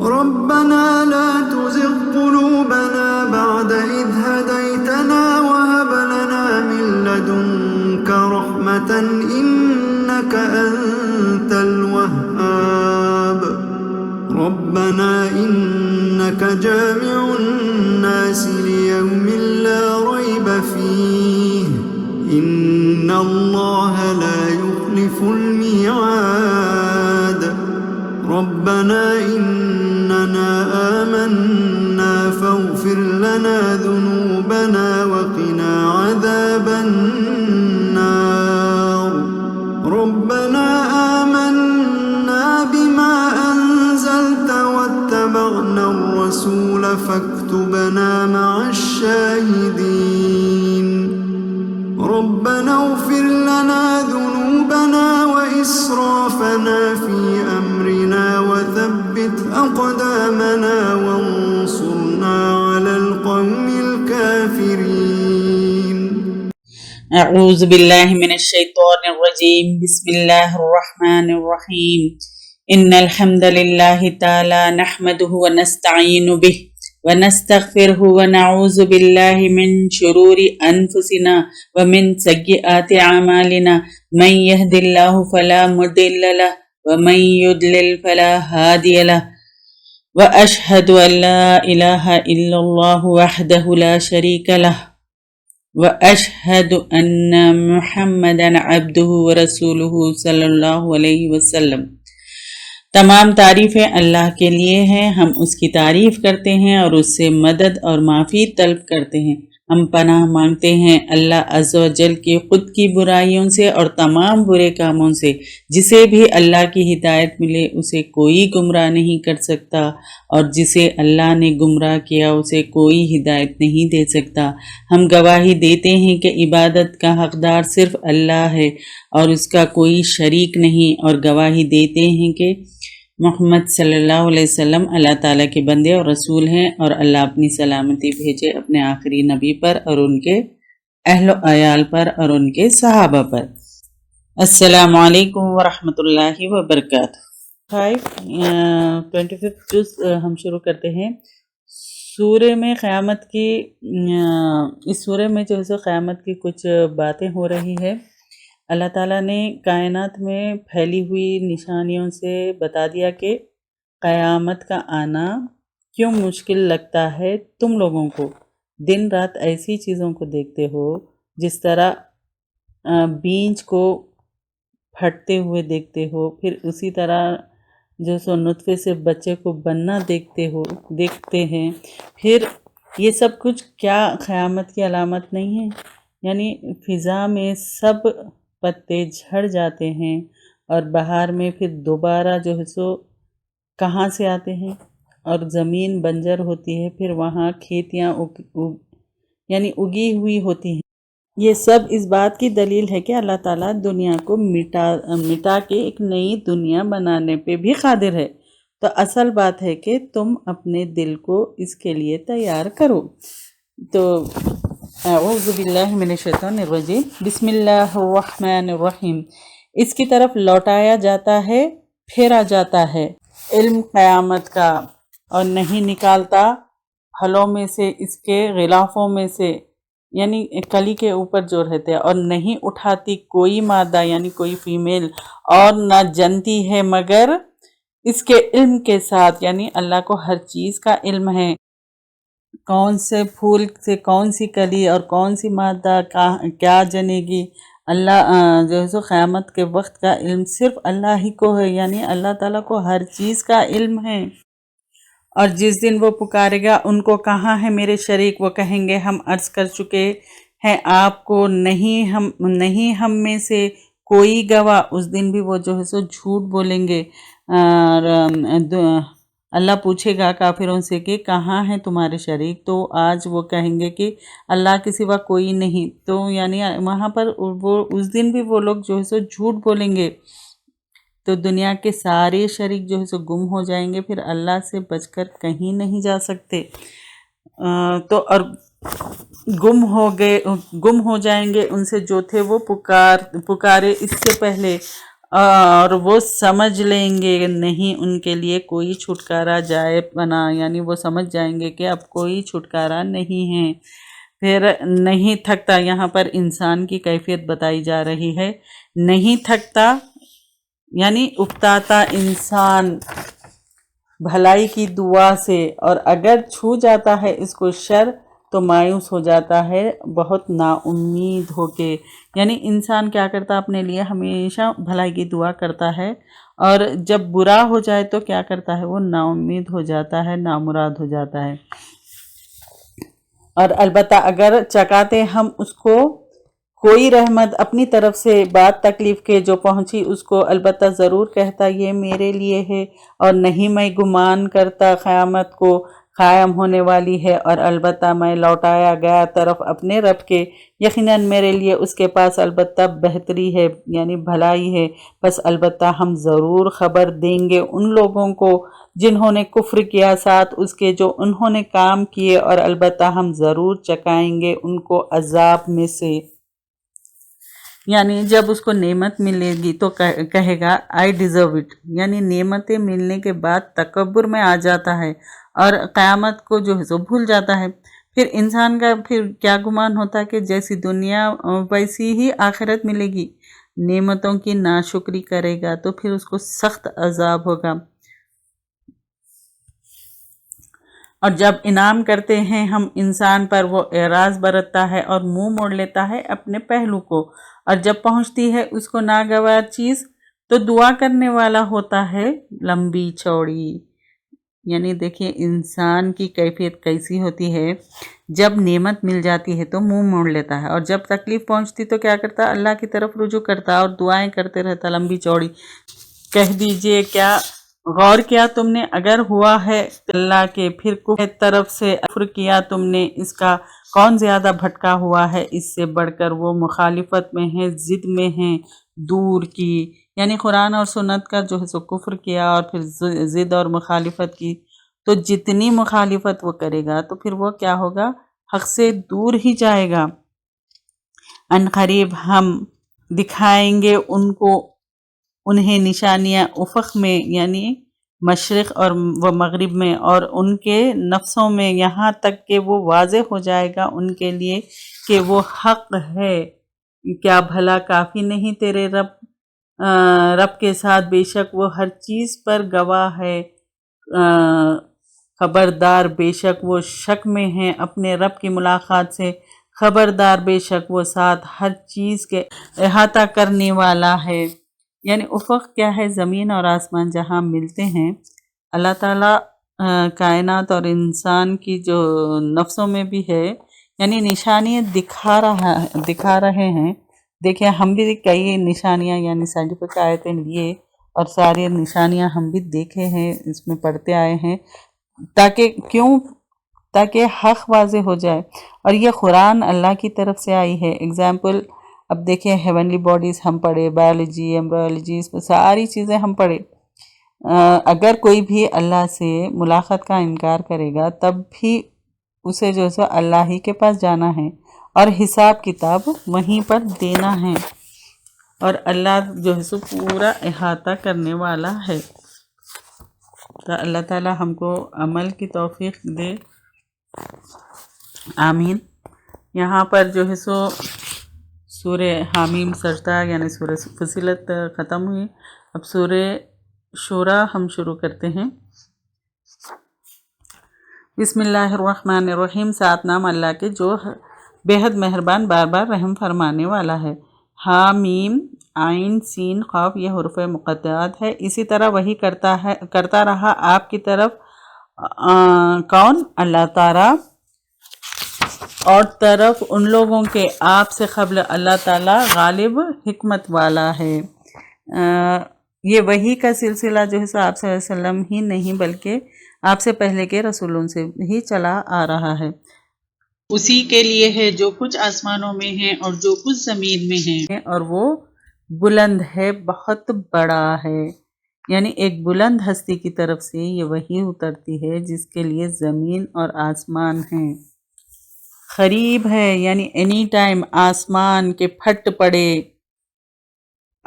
ربنا لا تزغ قلوبنا بعد إذ هديتنا وهب لنا من لدنك رحمة إنك أنت الوهاب ربنا إنك جامع الناس ليوم لا ريب فيه إن الله لا يخلف الميعاد ربنا إننا آمنا فاغفر لنا ذنوبنا وقنا عذاب النار ربنا آمنا بما أنزلت واتبعنا الرسول فاكتبنا مع الشاهدين ربنا اغفر لنا ذنوبنا وإسرافنا في أمرنا وثبت أقدامنا وانصرنا على القوم الكافرين أعوذ بالله من الشيطان الرجيم بسم الله الرحمن الرحيم إن الحمد لله تعالى نحمده ونستعين به ونستغفره ونعوذ بالله من شرور أنفسنا ومن سيئات أعمالنا من يهد الله فلا مضل له ومن يضلل فلا هادي له وأشهد أن لا إله إلا الله وحده لا شريك له وأشهد أن محمدا عبده ورسوله صلی اللہ علیہ وسلم۔ تمام تعریفیں اللہ کے لیے ہیں، ہم اس کی تعریف کرتے ہیں اور اس سے مدد اور معافی طلب کرتے ہیں۔ ہم پناہ مانگتے ہیں اللہ عز و جل کی خود کی برائیوں سے اور تمام برے کاموں سے۔ جسے بھی اللہ کی ہدایت ملے اسے کوئی گمراہ نہیں کر سکتا، اور جسے اللہ نے گمراہ کیا اسے کوئی ہدایت نہیں دے سکتا۔ ہم گواہی دیتے ہیں کہ عبادت کا حقدار صرف اللہ ہے اور اس کا کوئی شریک نہیں، اور گواہی دیتے ہیں کہ محمد صلی اللہ علیہ وسلم اللہ تعالیٰ کے بندے اور رسول ہیں، اور اللہ اپنی سلامتی بھیجے اپنے آخری نبی پر اور ان کے اہل و عیال پر اور ان کے صحابہ پر۔ السلام علیکم ورحمۃ اللہ وبرکاتہ۔ 25 جز ہم شروع کرتے ہیں۔ سورہ میں قیامت کی اس سورہ میں جو ہے قیامت کی کچھ باتیں ہو رہی ہے۔ اللہ تعالیٰ نے کائنات میں پھیلی ہوئی نشانیوں سے بتا دیا کہ قیامت کا آنا کیوں مشکل لگتا ہے تم لوگوں کو۔ دن رات ایسی چیزوں کو دیکھتے ہو جس طرح بیج کو پھٹتے ہوئے دیکھتے ہو، پھر اسی طرح جو سو نطفے سے بچے کو بننا دیکھتے ہیں، پھر یہ سب کچھ کیا قیامت کی علامت نہیں ہے؟ یعنی فضا میں سب پتے جھڑ جاتے ہیں اور بہار میں پھر دوبارہ جو ہے سو کہاں سے آتے ہیں، اور زمین بنجر ہوتی ہے، پھر وہاں کھیتیاں یعنی اگی ہوئی ہوتی ہیں۔ یہ سب اس بات کی دلیل ہے کہ اللہ تعالیٰ دنیا کو مٹا کے ایک نئی دنیا بنانے پہ بھی قادر ہے۔ تو اصل بات ہے کہ تم اپنے دل کو اس کے لیے تیار کرو۔ تو اعوذ باللہ من الشیطان الرجیم بسم اللہ الرحمن الرحیم۔ اس کی طرف لوٹایا جاتا ہے، پھیرا جاتا ہے علم قیامت کا، اور نہیں نکالتا پھلوں میں سے، اس کے غلافوں میں سے، یعنی کلی کے اوپر جو رہتے ہیں، اور نہیں اٹھاتی کوئی مادہ یعنی کوئی فیمیل، اور نہ جنتی ہے مگر اس کے علم کے ساتھ، یعنی اللہ کو ہر چیز کا علم ہے۔ کون سے پھول سے کون سی کلی اور کون سی مادہ کیا جنے گی، اللہ جو ہے سو قیامت کے وقت کا علم صرف اللہ ہی کو ہے، یعنی اللہ تعالیٰ کو ہر چیز کا علم ہے۔ اور جس دن وہ پکارے گا ان کو کہاں ہے میرے شریک، وہ کہیں گے ہم عرض کر چکے ہیں آپ کو، نہیں ہم میں سے کوئی گواہ۔ اس دن بھی وہ جو ہے سو جھوٹ بولیں گے، اور اللہ پوچھے گا کافروں سے کہ کہاں ہیں تمہارے شریک، تو آج وہ کہیں گے کہ اللہ کے سوا کوئی نہیں۔ تو یعنی وہاں پر وہ اس دن بھی وہ لوگ جو ہے سو جھوٹ بولیں گے، تو دنیا کے سارے شریک جو ہے سو گم ہو جائیں گے، پھر اللہ سے بچ کر کہیں نہیں جا سکتے۔ تو اور گم ہو جائیں گے ان سے جو تھے وہ پکارے اس سے پہلے، اور وہ سمجھ لیں گے نہیں ان کے لیے کوئی چھٹکارا جائے بنا، یعنی وہ سمجھ جائیں گے کہ اب کوئی چھٹکارا نہیں ہے۔ پھر نہیں تھکتا، یہاں پر انسان کی کیفیت بتائی جا رہی ہے، نہیں تھکتا یعنی اکتاتا انسان بھلائی کی دعا سے، اور اگر چھو جاتا ہے اس کو شر تو مایوس ہو جاتا ہے بہت نا امید ہو کے۔ یعنی انسان کیا کرتا اپنے لیے ہمیشہ بھلائی کی دعا کرتا ہے، اور جب برا ہو جائے تو کیا کرتا ہے وہ نا امید ہو جاتا ہے، نامراد ہو جاتا ہے۔ اور البتہ اگر چکاتے ہم اس کو کوئی رحمت اپنی طرف سے بات تکلیف کے جو پہنچی اس کو، البتہ ضرور کہتا یہ میرے لیے ہے، اور نہیں میں گمان کرتا قیامت کو قائم ہونے والی ہے، اور البتہ میں لوٹایا گیا طرف اپنے رب کے، یقیناً میرے لیے اس کے پاس البتہ بہتری ہے یعنی بھلائی ہے، بس البتہ ہم ضرور خبر دیں گے ان لوگوں کو جنہوں نے کفر کیا ساتھ اس کے جو انہوں نے کام کیے، اور البتہ ہم ضرور چکائیں گے ان کو عذاب میں سے۔ یعنی جب اس کو نعمت ملے گی تو کہے گا آئی ڈیزرو اٹ، یعنی نعمتیں ملنے کے بعد تکبر میں آ جاتا ہے اور قیامت کو جو ہے سو بھول جاتا ہے۔ پھر انسان کا پھر کیا گمان ہوتا ہے کہ جیسی دنیا ویسی ہی آخرت ملے گی، نعمتوں کی ناشکری کرے گا تو پھر اس کو سخت عذاب ہوگا۔ اور جب انعام کرتے ہیں ہم انسان پر وہ اعراض برتتا ہے اور منہ موڑ لیتا ہے اپنے پہلو کو، اور جب پہنچتی ہے اس کو ناگوار چیز تو دعا کرنے والا ہوتا ہے لمبی چوڑی۔ یعنی دیکھیں انسان کی کیفیت کیسی ہوتی ہے، جب نعمت مل جاتی ہے تو منہ موڑ لیتا ہے، اور جب تکلیف پہنچتی تو کیا کرتا اللہ کی طرف رجوع کرتا اور دعائیں کرتے رہتا لمبی چوڑی۔ کہہ دیجئے کیا غور کیا تم نے اگر ہوا ہے اللہ کے پھر کفر طرف سے کفر کیا تم نے، اس کا کون زیادہ بھٹکا ہوا ہے اس سے بڑھ کر، وہ مخالفت میں ہے ضد میں ہیں دور کی۔ یعنی قرآن اور سنت کا جو ہے سو کفر کیا اور پھر ضد اور مخالفت کی، تو جتنی مخالفت وہ کرے گا تو پھر وہ کیا ہوگا حق سے دور ہی جائے گا۔ ان قریب ہم دکھائیں گے ان کو انہیں نشانیاں افق میں یعنی مشرق اور و مغرب میں اور ان کے نفسوں میں، یہاں تک کہ وہ واضح ہو جائے گا ان کے لیے کہ وہ حق ہے۔ کیا بھلا کافی نہیں تیرے رب کے ساتھ، بے شک وہ ہر چیز پر گواہ ہے، خبردار بے شک وہ شک میں ہیں اپنے رب کی ملاقات سے، خبردار بے شک وہ ساتھ ہر چیز کے احاطہ کرنے والا ہے۔ یعنی افق کیا ہے؟ زمین اور آسمان جہاں ملتے ہیں، اللہ تعالیٰ کائنات اور انسان کی جو نفسوں میں بھی ہے، یعنی نشانیاں دکھا رہے ہیں۔ دیکھیں ہم بھی کئی نشانیاں یعنی سائنٹیفک آیتیں لیے اور ساری نشانیاں ہم بھی دیکھے ہیں، اس میں پڑھتے آئے ہیں، تاکہ حق واضح ہو جائے۔ اور یہ قرآن اللہ کی طرف سے آئی ہے۔ اگزامپل اب دیکھیں ہیونلی باڈیز ہم پڑھے، بایولوجی ایمبرولوجی، اس میں ساری چیزیں ہم پڑھے۔ اگر کوئی بھی اللہ سے ملاقات کا انکار کرے گا تب بھی اسے جو ہے سو اللہ ہی کے پاس جانا ہے اور حساب کتاب وہیں پر دینا ہے، اور اللہ جو ہے سو پورا احاطہ کرنے والا ہے۔ تو اللہ تعالی ہم کو عمل کی توفیق دے، آمین۔ یہاں پر جو ہے سو سورہ حامیم سجدہ یعنی سورہ فصلت ختم ہوئی، اب سورہ شورا ہم شروع کرتے ہیں۔ بسم اللہ الرحمن الرحیم، سات نام اللہ کے جو بے حد مہربان بار بار رحم فرمانے والا ہے۔ حامیم عین سین قاف یہ حروف مقطعات ہے۔ اسی طرح وہی کرتا رہا آپ کی طرف کون؟ اللہ تعالیٰ، اور طرف ان لوگوں کے آپ سے قبل اللہ تعالیٰ غالب حکمت والا ہے۔ یہ وحی کا سلسلہ جو ہے سو آپ صلی اللہ علیہ وسلم ہی نہیں بلکہ آپ سے پہلے کے رسولوں سے ہی چلا آ رہا ہے۔ اسی کے لیے ہے جو کچھ آسمانوں میں ہے اور جو کچھ زمین میں ہے، اور وہ بلند ہے، بہت بڑا ہے۔ یعنی ایک بلند ہستی کی طرف سے یہ وحی اترتی ہے جس کے لیے زمین اور آسمان ہیں۔ قریب ہے یعنی اینی ٹائم آسمان کے پھٹ پڑے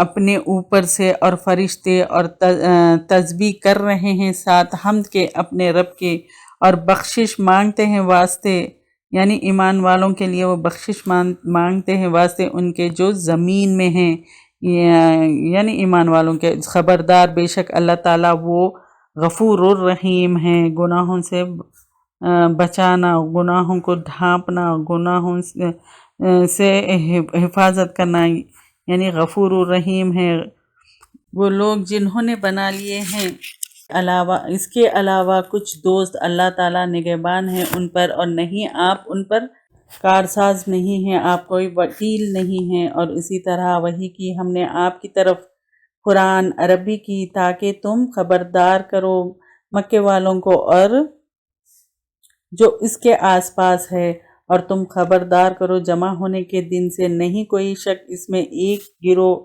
اپنے اوپر سے اور فرشتے اور تسبیح کر رہے ہیں ساتھ حمد کے اپنے رب کے، اور بخشش مانگتے ہیں واسطے، یعنی ایمان والوں کے لیے وہ بخشش مانگتے ہیں واسطے ان کے جو زمین میں ہیں، یعنی ایمان والوں کے۔ خبردار بے شک اللہ تعالیٰ وہ غفور الرحیم ہیں، گناہوں سے بچانا، گناہوں کو ڈھانپنا، گناہوں سے حفاظت کرنا، یعنی غفور الرحیم ہے۔ وہ لوگ جنہوں نے بنا لیے ہیں اس کے علاوہ کچھ دوست، اللہ تعالیٰ نگہبان ہیں ان پر، اور نہیں آپ ان پر کارساز نہیں ہیں، آپ کوئی وکیل نہیں ہیں۔ اور اسی طرح وحی کی ہم نے آپ کی طرف قرآن عربی کی تاکہ تم خبردار کرو مکے والوں کو اور جو اس کے آس پاس ہے، اور تم خبردار کرو جمع ہونے کے دن سے، نہیں کوئی شک اس میں ایک گروہ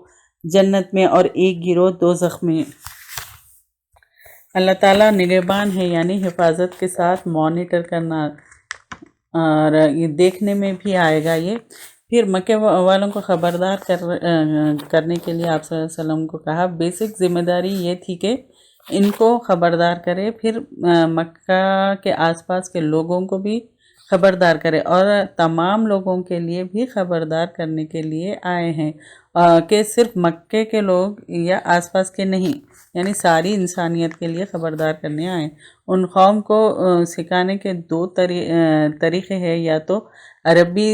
جنت میں اور ایک گروہ دوزخ میں۔ اللہ تعالیٰ نگہبان ہے، یعنی حفاظت کے ساتھ مانیٹر کرنا، اور یہ دیکھنے میں بھی آئے گا یہ۔ پھر مکے والوں کو خبردار کرنے کے لیے آپ صلی اللہ علیہ وسلم کو کہا، بیسک ذمہ داری یہ تھی کہ ان کو خبردار کرے، پھر مکہ کے آس پاس کے لوگوں کو بھی خبردار کرے، اور تمام لوگوں کے لیے بھی خبردار کرنے کے لیے آئے ہیں، کہ صرف مکے کے لوگ یا آس پاس کے نہیں، یعنی ساری انسانیت کے لیے خبردار کرنے آئے۔ ان قوم کو سکھانے کے دو طریقے ہیں، یا تو عربی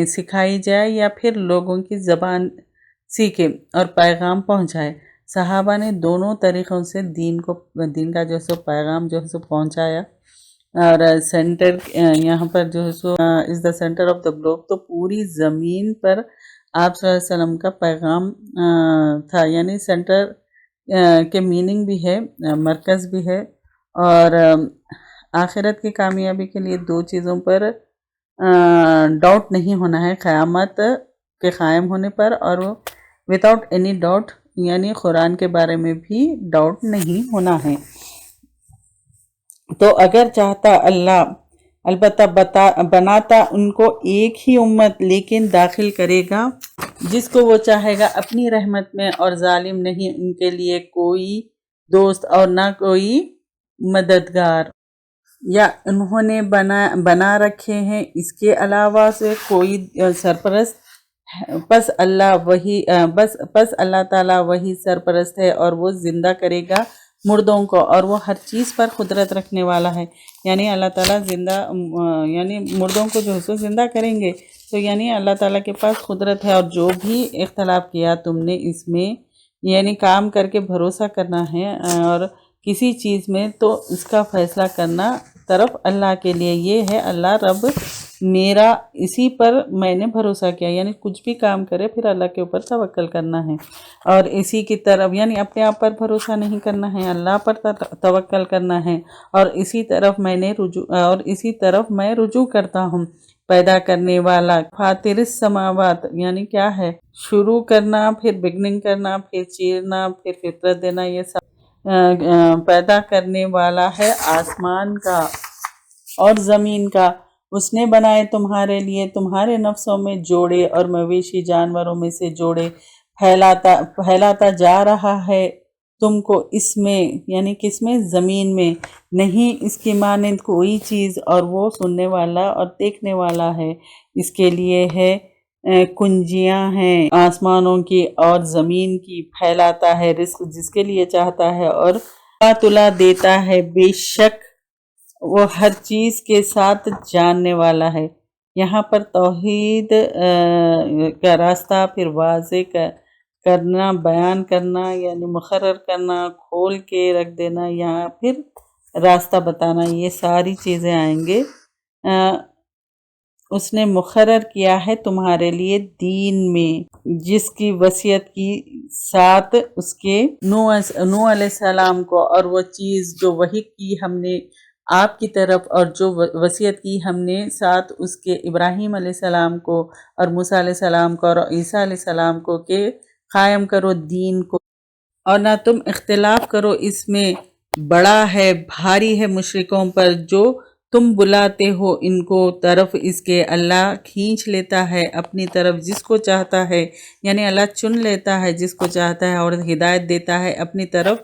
سکھائی جائے یا پھر لوگوں کی زبان سیکھے اور پیغام پہنچائے۔ صحابہ نے دونوں طریقوں سے دین کا جو ہے سو پیغام جو ہے سو پہنچایا، اور سینٹر یہاں پر جو ہے سو از دا سینٹر آف دا گلوب، تو پوری زمین پر آپ صلی اللہ علیہ وسلم کا پیغام تھا، یعنی سینٹر کے میننگ بھی ہے، مرکز بھی ہے، اور آخرت کی کامیابی کے لیے دو چیزوں پر ڈاؤٹ نہیں ہونا ہے، قیامت کے قائم ہونے پر، اور وہ وداؤٹ اینی ڈاؤٹ، یعنی قرآن کے بارے میں بھی ڈاؤٹ نہیں ہونا ہے۔ تو اگر چاہتا اللہ البتہ بناتا ان کو ایک ہی امت، لیکن داخل کرے گا جس کو وہ چاہے گا اپنی رحمت میں، اور ظالم نہیں ان کے لیے کوئی دوست اور نہ کوئی مددگار، یا انہوں نے بنا رکھے ہیں اس کے علاوہ سے کوئی سرپرست، پس اللہ تعالیٰ وہی سرپرست ہے، اور وہ زندہ کرے گا مردوں کو، اور وہ ہر چیز پر قدرت رکھنے والا ہے۔ یعنی اللہ تعالیٰ یعنی مردوں کو جو ہے سو زندہ کریں گے، تو یعنی اللہ تعالیٰ کے پاس قدرت ہے، اور جو بھی اختلاف کیا تم نے اس میں، یعنی کام کر کے بھروسہ کرنا ہے اور کسی چیز میں، تو اس کا فیصلہ کرنا طرف اللہ کے لیے یہ ہے، اللہ رب میرا، اسی پر میں نے بھروسہ کیا، یعنی کچھ بھی کام کرے پھر اللہ کے اوپر توکل کرنا ہے، اور اسی کی طرف، یعنی اپنے آپ پر بھروسہ نہیں کرنا ہے، اللہ پر توکل کرنا ہے، اور اسی طرف میں رجوع کرتا ہوں۔ پیدا کرنے والا، فاطر السماوات، یعنی کیا ہے، شروع کرنا، پھر بگننگ کرنا، پھر چیرنا، پھر فطرت دینا، یہ سب پیدا کرنے والا ہے آسمان کا اور زمین کا۔ اس نے بنائے تمہارے لیے تمہارے نفسوں میں جوڑے، اور مویشی جانوروں میں سے جوڑے، پھیلاتا جا رہا ہے تم کو اس میں، یعنی کس میں، زمین میں، نہیں اس کی مانند کوئی چیز، اور وہ سننے والا اور دیکھنے والا ہے۔ اس کے لیے ہے کنجیاں ہیں آسمانوں کی اور زمین کی، پھیلاتا ہے رزق جس کے لیے چاہتا ہے، اور تلا دیتا ہے، بے شک وہ ہر چیز کے ساتھ جاننے والا ہے۔ یہاں پر توحید کا راستہ پھر واضح کرنا، بیان کرنا، یعنی مقرر کرنا، کھول کے رکھ دینا، یہاں پھر راستہ بتانا، یہ ساری چیزیں آئیں گے۔ اس نے مقرر کیا ہے تمہارے لیے دین میں، جس کی وصیت کی ساتھ اس کے نوح علیہ السلام کو، اور وہ چیز جو وحی کی ہم نے آپ کی طرف، اور جو وصیت کی ہم نے ساتھ اس کے ابراہیم علیہ السلام کو، اور موسیٰ علیہ السلام کو، اور عیسیٰ علیہ السلام کو، کہ قائم کرو دین کو، اور نہ تم اختلاف کرو اس میں، بڑا ہے، بھاری ہے مشرکوں پر جو تم بلاتے ہو ان کو طرف اس کے، اللہ کھینچ لیتا ہے اپنی طرف جس کو چاہتا ہے، یعنی اللہ چن لیتا ہے جس کو چاہتا ہے اور ہدایت دیتا ہے اپنی طرف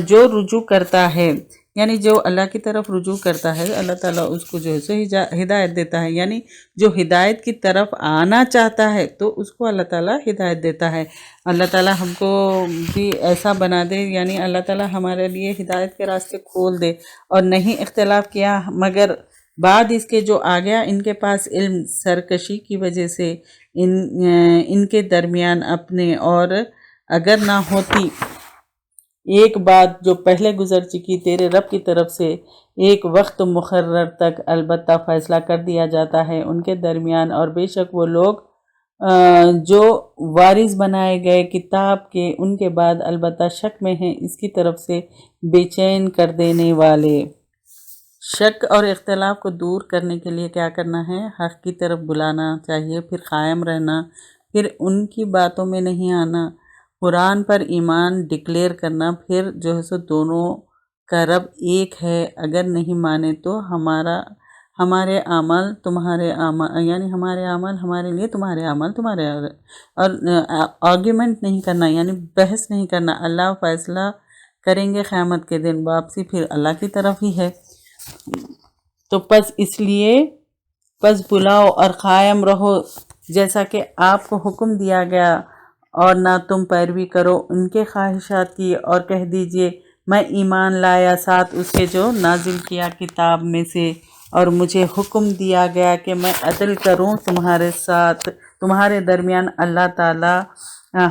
جو رجوع کرتا ہے، یعنی جو اللہ کی طرف رجوع کرتا ہے اللہ تعالیٰ اس کو جو ہے سو ہدایت دیتا ہے، یعنی جو ہدایت کی طرف آنا چاہتا ہے تو اس کو اللہ تعالیٰ ہدایت دیتا ہے۔ اللہ تعالیٰ ہم کو بھی ایسا بنا دے، یعنی اللہ تعالیٰ ہمارے لیے ہدایت کے راستے کھول دے، اور نہیں اختلاف کیا مگر بعد اس کے جو آ گیا ان کے پاس علم سرکشی کی وجہ سے ان کے درمیان اپنے، اور اگر نہ ہوتی ایک بات جو پہلے گزر چکی تیرے رب کی طرف سے ایک وقت مقرر تک البتہ فیصلہ کر دیا جاتا ہے ان کے درمیان، اور بے شک وہ لوگ جو وارث بنائے گئے کتاب کے ان کے بعد البتہ شک میں ہیں اس کی طرف سے بے چین کر دینے والے۔ شک اور اختلاف کو دور کرنے کے لیے کیا کرنا ہے؟ حق کی طرف بلانا چاہیے، پھر قائم رہنا، پھر ان کی باتوں میں نہیں آنا، قرآن پر ایمان ڈکلیئر کرنا، پھر جو ہے سو دونوں کا رب ایک ہے، اگر نہیں مانے تو ہمارے اعمال تمہارے اعمال، یعنی ہمارے اعمال ہمارے لیے، تمہارے اعمال تمہارے، اور آرگیومنٹ نہیں کرنا، یعنی بحث نہیں کرنا۔ اللہ فیصلہ کریں گے قیامت کے دن، واپسی پھر اللہ کی طرف ہی ہے۔ تو پس اس لیے بلاؤ اور قائم رہو جیسا کہ آپ کو حکم دیا گیا، اور نہ تم پیروی کرو ان کے خواہشات کی، اور کہہ دیجئے میں ایمان لایا ساتھ اس کے جو نازل کیا کتاب میں سے، اور مجھے حکم دیا گیا کہ میں عدل کروں تمہارے ساتھ، تمہارے درمیان اللہ تعالی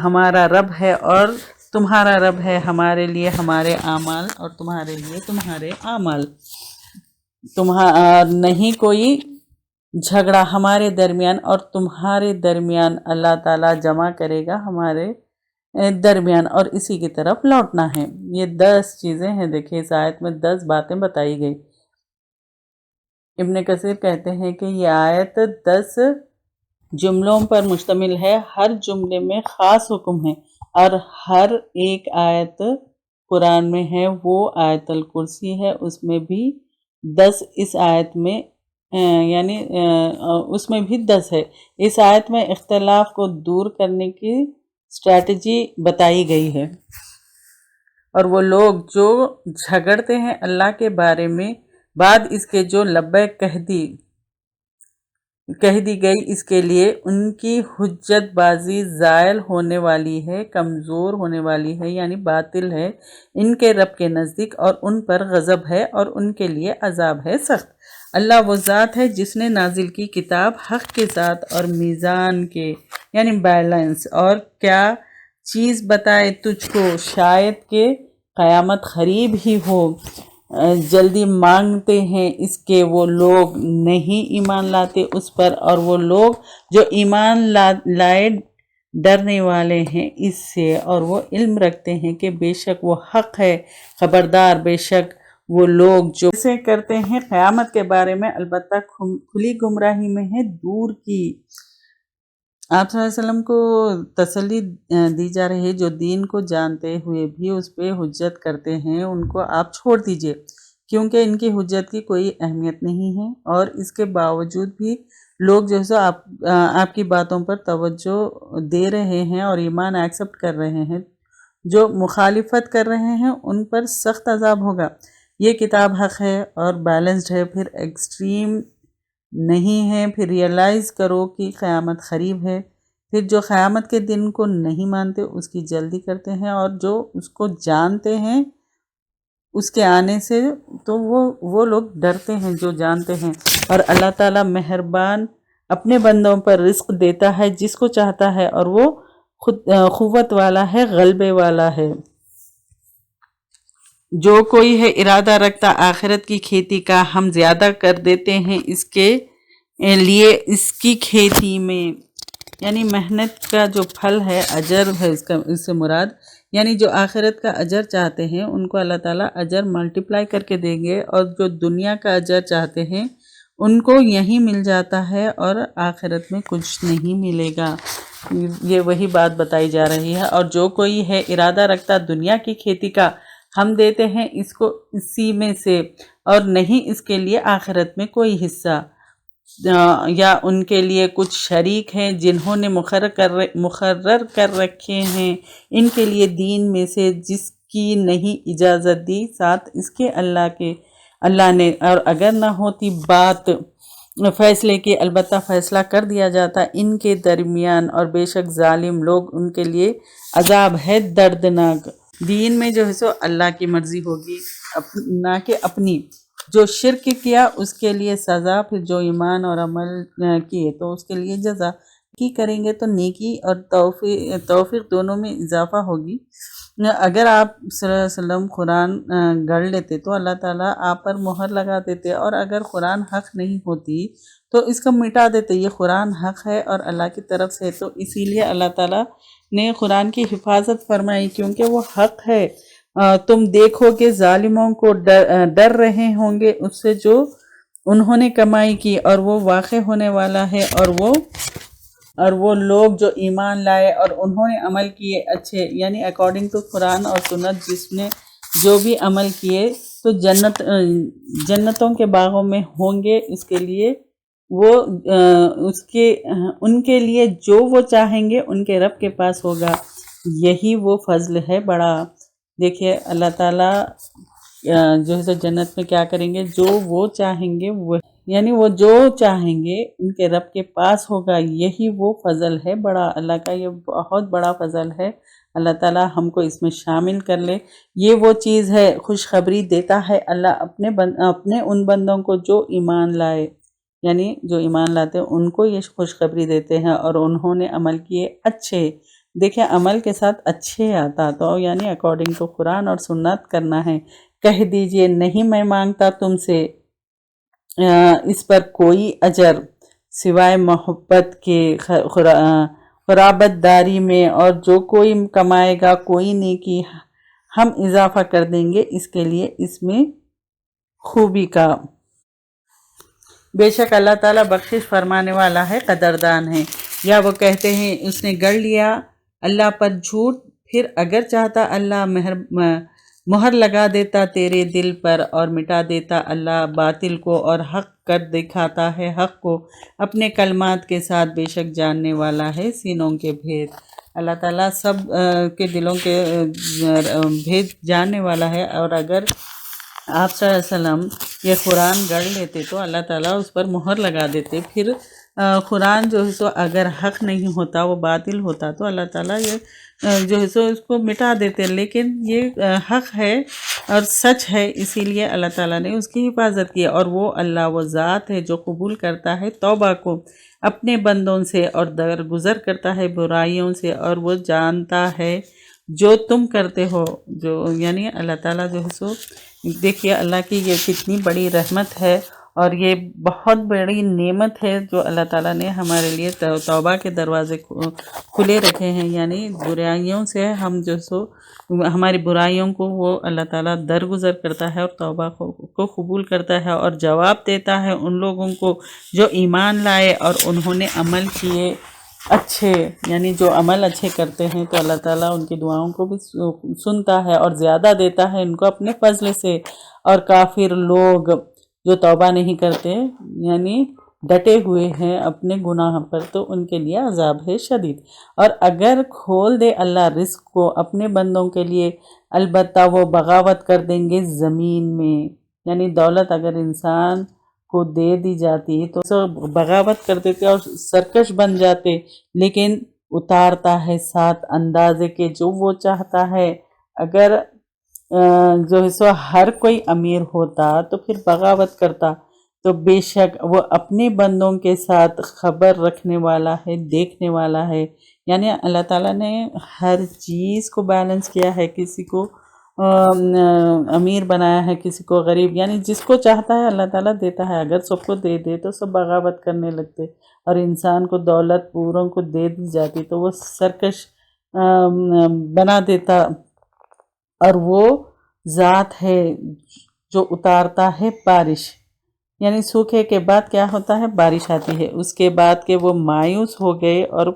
ہمارا رب ہے اور تمہارا رب ہے، ہمارے لیے ہمارے اعمال اور تمہارے لیے تمہارے اعمال، نہیں کوئی جھگڑا ہمارے درمیان اور تمہارے درمیان، اللہ تعالیٰ جمع کرے گا ہمارے درمیان، اور اسی کی طرف لوٹنا ہے۔ یہ 10 چیزیں ہیں، دیکھیں اس آیت میں 10 باتیں بتائی گئی۔ ابن کثیر کہتے ہیں کہ یہ آیت 10 جملوں پر مشتمل ہے، ہر جملے میں خاص حکم ہے، اور ہر ایک آیت قرآن میں ہے وہ آیت الکرسی ہے، اس میں بھی 10 اس آیت میں، یعنی اس میں بھی 10 ہے۔ اس آیت میں اختلاف کو دور کرنے کی اسٹریٹجی بتائی گئی ہے، اور وہ لوگ جو جھگڑتے ہیں اللہ کے بارے میں بعد اس کے جو لبیک کہہ دی گئی، اس کے لیے ان کی حجت بازی زائل ہونے والی ہے، کمزور ہونے والی ہے، یعنی باطل ہے ان کے رب کے نزدیک، اور ان پر غضب ہے اور ان کے لیے عذاب ہے سخت۔ اللہ وہ ذات ہے جس نے نازل کی کتاب حق کے ساتھ اور میزان کے، یعنی بیلنس، اور کیا چیز بتائے تجھ کو شاید کہ قیامت قریب ہی ہو، جلدی مانگتے ہیں اس کے وہ لوگ نہیں ایمان لاتے اس پر، اور وہ لوگ جو ایمان لائے ڈرنے والے ہیں اس سے، اور وہ علم رکھتے ہیں کہ بے شک وہ حق ہے، خبردار بے شک وہ لوگ جو ایسے کرتے ہیں قیامت کے بارے میں البتہ کھلی گمراہی میں ہے دور کی۔ آپ صلی اللہ علیہ وسلم کو تسلی دی جا رہی ہے، جو دین کو جانتے ہوئے بھی اس پہ حجت کرتے ہیں ان کو آپ چھوڑ دیجئے، کیونکہ ان کی حجت کی کوئی اہمیت نہیں ہے، اور اس کے باوجود بھی لوگ جو ہے آپ کی باتوں پر توجہ دے رہے ہیں اور ایمان ایکسپٹ کر رہے ہیں، جو مخالفت کر رہے ہیں ان پر سخت عذاب ہوگا۔ یہ کتاب حق ہے اور بیلنسڈ ہے، پھر ایکسٹریم نہیں ہے، پھر ریئلائز کرو کہ قیامت قریب ہے، پھر جو قیامت کے دن کو نہیں مانتے اس کی جلدی کرتے ہیں، اور جو اس کو جانتے ہیں اس کے آنے سے تو وہ لوگ ڈرتے ہیں جو جانتے ہیں، اور اللہ تعالیٰ مہربان اپنے بندوں پر رزق دیتا ہے جس کو چاہتا ہے، اور وہ قوت والا ہے، غلبے والا ہے۔ جو کوئی ہے ارادہ رکھتا آخرت کی کھیتی کا، ہم زیادہ کر دیتے ہیں اس کے لیے اس کی کھیتی میں، یعنی محنت کا جو پھل ہے، اجر ہے اس سے مراد، یعنی جو آخرت کا اجر چاہتے ہیں ان کو اللہ تعالیٰ اجر ملٹیپلائی کر کے دیں گے، اور جو دنیا کا اجر چاہتے ہیں ان کو یہی مل جاتا ہے اور آخرت میں کچھ نہیں ملے گا۔ یہ وہی بات بتائی جا رہی ہے۔ اور جو کوئی ہے ارادہ رکھتا دنیا کی کھیتی کا، ہم دیتے ہیں اس کو اسی میں سے، اور نہیں اس کے لیے آخرت میں کوئی حصہ، یا ان کے لیے کچھ شریک ہیں جنہوں نے مقرر کر رکھے ہیں ان کے لیے دین میں سے، جس کی نہیں اجازت دی ساتھ اس کے اللہ نے، اور اگر نہ ہوتی بات فیصلے کی، البتہ فیصلہ کر دیا جاتا ان کے درمیان، اور بے شک ظالم لوگ ان کے لیے عذاب ہے دردناک۔ دین میں جو ہے سو اللہ کی مرضی ہوگی، نہ کہ اپنی۔ جو شرک کیا اس کے لیے سزا، پھر جو ایمان اور عمل کیے تو اس کے لیے جزا۔ کی کریں گے تو نیکی اور توفیق دونوں میں اضافہ ہوگی۔ اگر آپ صلی اللہ علیہ وسلم قرآن گڑھ لیتے تو اللہ تعالیٰ آپ پر مہر لگا دیتے، اور اگر قرآن حق نہیں ہوتی تو اس کو مٹا دیتے۔ یہ قرآن حق ہے اور اللہ کی طرف سے، تو اسی لیے اللہ تعالیٰ نے قرآن کی حفاظت فرمائی، کیونکہ وہ حق ہے۔ تم دیکھو کہ ظالموں کو ڈر رہے ہوں گے اس سے جو انہوں نے کمائی کی، اور وہ واقع ہونے والا ہے، اور وہ لوگ جو ایمان لائے اور انہوں نے عمل کیے اچھے، یعنی اکارڈنگ ٹو قرآن اور سنت، جس نے جو بھی عمل کیے تو جنتوں کے باغوں میں ہوں گے اس کے لیے، وہ ان کے لیے جو وہ چاہیں گے ان کے رب کے پاس ہوگا، یہی وہ فضل ہے بڑا۔ دیکھیے اللہ تعالیٰ جو ہے جنت میں کیا کریں گے، جو وہ چاہیں گے وہ، یعنی وہ جو چاہیں گے ان کے رب کے پاس ہوگا، یہی وہ فضل ہے بڑا۔ اللہ کا یہ بہت بڑا فضل ہے، اللہ تعالیٰ ہم کو اس میں شامل کر لے۔ یہ وہ چیز ہے، خوشخبری دیتا ہے اللہ اپنے ان بندوں کو جو ایمان لائے، یعنی جو ایمان لاتے ہیں ان کو یہ خوشخبری دیتے ہیں، اور انہوں نے عمل کیے اچھے۔ دیکھیں عمل کے ساتھ اچھے آتا تو یعنی اکارڈنگ ٹو قرآن اور سنت کرنا ہے۔ کہہ دیجئے نہیں میں مانگتا تم سے اس پر کوئی اجر سوائے محبت کے قرابت داری میں، اور جو کوئی کمائے گا کوئی نیکی ہم اضافہ کر دیں گے اس کے لیے اس میں خوبی کا۔ بے شک اللہ تعالیٰ بخشش فرمانے والا ہے، قدردان ہے۔ یا وہ کہتے ہیں اس نے گڑھ لیا اللہ پر جھوٹ، پھر اگر چاہتا اللہ مہر لگا دیتا تیرے دل پر، اور مٹا دیتا اللہ باطل کو اور حق کر دکھاتا ہے حق کو اپنے کلمات کے ساتھ، بے شک جاننے والا ہے سینوں کے بھید۔ اللہ تعالیٰ سب کے دلوں کے بھید جاننے والا ہے، اور اگر آپ صلی اللہ علیہ وسلم یہ قرآن گڑھ لیتے تو اللہ تعالیٰ اس پر مہر لگا دیتے، پھر قرآن جو ہے سو اگر حق نہیں ہوتا وہ باطل ہوتا تو اللہ تعالیٰ یہ جو ہے سو اس کو مٹا دیتے، لیکن یہ حق ہے اور سچ ہے، اسی لیے اللہ تعالیٰ نے اس کی حفاظت کی۔ اور وہ اللہ وہ ذات ہے جو قبول کرتا ہے توبہ کو اپنے بندوں سے، اور درگزر کرتا ہے برائیوں سے، اور وہ جانتا ہے جو تم کرتے ہو۔ جو یعنی اللہ تعالیٰ جو ہے سو دیکھیے اللہ کی یہ کتنی بڑی رحمت ہے، اور یہ بہت بڑی نعمت ہے جو اللہ تعالیٰ نے ہمارے لیے توبہ کے دروازے کھلے رکھے ہیں، یعنی برائیوں سے ہم جو سو ہماری برائیوں کو وہ اللہ تعالیٰ درگزر کرتا ہے اور توبہ کو قبول کرتا ہے، اور جواب دیتا ہے ان لوگوں کو جو ایمان لائے اور انہوں نے عمل کیے اچھے، یعنی جو عمل اچھے کرتے ہیں تو اللہ تعالیٰ ان کی دعاؤں کو بھی سنتا ہے اور زیادہ دیتا ہے ان کو اپنے فضل سے۔ اور کافر لوگ جو توبہ نہیں کرتے یعنی ڈٹے ہوئے ہیں اپنے گناہ پر، تو ان کے لیے عذاب ہے شدید۔ اور اگر کھول دے اللہ رزق کو اپنے بندوں کے لیے، البتہ وہ بغاوت کر دیں گے زمین میں، یعنی دولت اگر انسان کو دے دی جاتی تو سب بغاوت کر دیتے اور سرکش بن جاتے، لیکن اتارتا ہے ساتھ اندازے کے جو وہ چاہتا ہے۔ اگر جو ہے سو ہر کوئی امیر ہوتا تو پھر بغاوت کرتا، تو بے شک وہ اپنے بندوں کے ساتھ خبر رکھنے والا ہے، دیکھنے والا ہے۔ یعنی اللہ تعالیٰ نے ہر چیز کو بیلنس کیا ہے، کسی کو امیر بنایا ہے، کسی کو غریب، یعنی جس کو چاہتا ہے اللہ تعالیٰ دیتا ہے۔ اگر سب کو دے دے تو سب بغاوت کرنے لگتے، اور انسان کو دولت پوروں کو دے دی جاتی تو وہ سرکش بنا دیتا۔ اور وہ ذات ہے جو اتارتا ہے بارش، یعنی سوکھے کے بعد کیا ہوتا ہے، بارش آتی ہے، اس کے بعد کہ وہ مایوس ہو گئے اور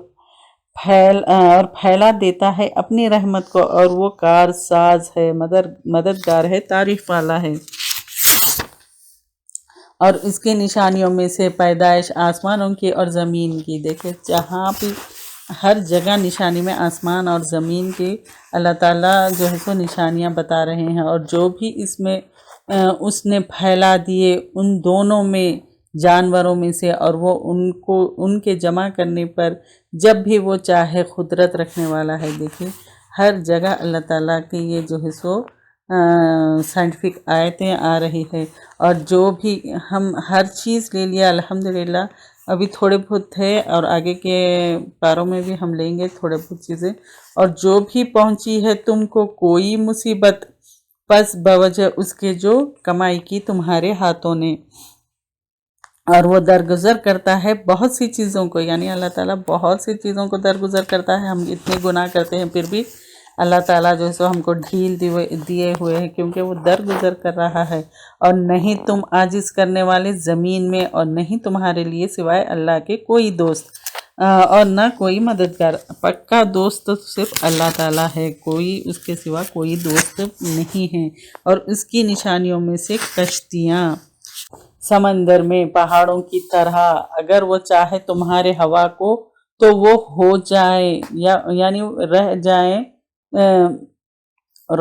پھیلا دیتا ہے اپنی رحمت کو، اور وہ کار ساز ہے، مددگار ہے، تعریف والا ہے۔ اور اس کی نشانیوں میں سے پیدائش آسمانوں کی اور زمین کی، دیکھیں جہاں بھی ہر جگہ نشانی میں آسمان اور زمین کی اللہ تعالیٰ جو ہے سو نشانیاں بتا رہے ہیں، اور جو بھی اس میں اس نے پھیلا دیے ان دونوں میں جانوروں میں سے، اور وہ ان کے جمع کرنے پر جب بھی وہ چاہے قدرت رکھنے والا ہے۔ دیکھیں ہر جگہ اللہ تعالیٰ کی یہ جو ہے سو سائنٹیفک آیتیں آ رہی ہے، اور جو بھی ہم ہر چیز لے لیا الحمدللہ، ابھی تھوڑے بہت تھے اور آگے کے پاروں میں بھی ہم لیں گے تھوڑے بہت چیزیں، اور جو بھی پہنچی ہے تم کو کوئی مصیبت، پس بوجہ اس کے جو کمائی کی تمہارے ہاتھوں نے، اور وہ درگزر کرتا ہے بہت سی چیزوں کو، یعنی اللہ تعالیٰ بہت سی چیزوں کو درگزر کرتا ہے۔ ہم اتنے گناہ کرتے ہیں پھر بھی اللہ تعالیٰ جو ہے سو ہم کو ڈھیل دیے ہوئے ہیں، کیونکہ وہ درگزر کر رہا ہے۔ اور نہیں تم عاجز کرنے والے زمین میں، اور نہیں تمہارے لیے سوائے اللہ کے کوئی دوست، اور نہ کوئی مددگار۔ پکا دوست تو صرف اللہ تعالیٰ ہے، کوئی اس کے سوا کوئی دوست نہیں ہے۔ اور اس کی نشانیوں میں سے کشتیاں سمندر میں پہاڑوں کی طرح، اگر وہ چاہے تمہارے ہوا کو تو وہ ہو جائے، یعنی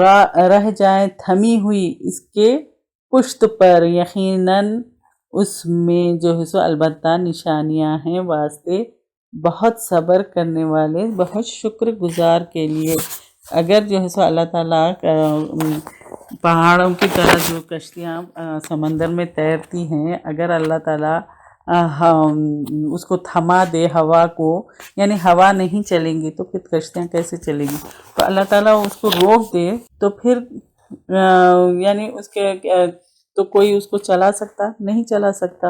رہ جائیں تھمی ہوئی اس کے پشت پر، یقیناً اس میں جو ہے سو البتہ نشانیاں ہیں واسطے بہت صبر کرنے والے، بہت شکر گزار کے لیے۔ اگر جو ہے سو اللہ تعالیٰ پہاڑوں کی طرح جو کشتیاں سمندر میں تیرتی ہیں، اگر اللہ تعالیٰ اس کو تھما دے ہوا کو، یعنی ہوا نہیں چلیں گی تو پھر کشتیاں کیسے چلیں گی؟ تو اللہ تعالیٰ اس کو روک دے تو پھر یعنی اس کے تو کوئی اس کو چلا سکتا نہیں چلا سکتا۔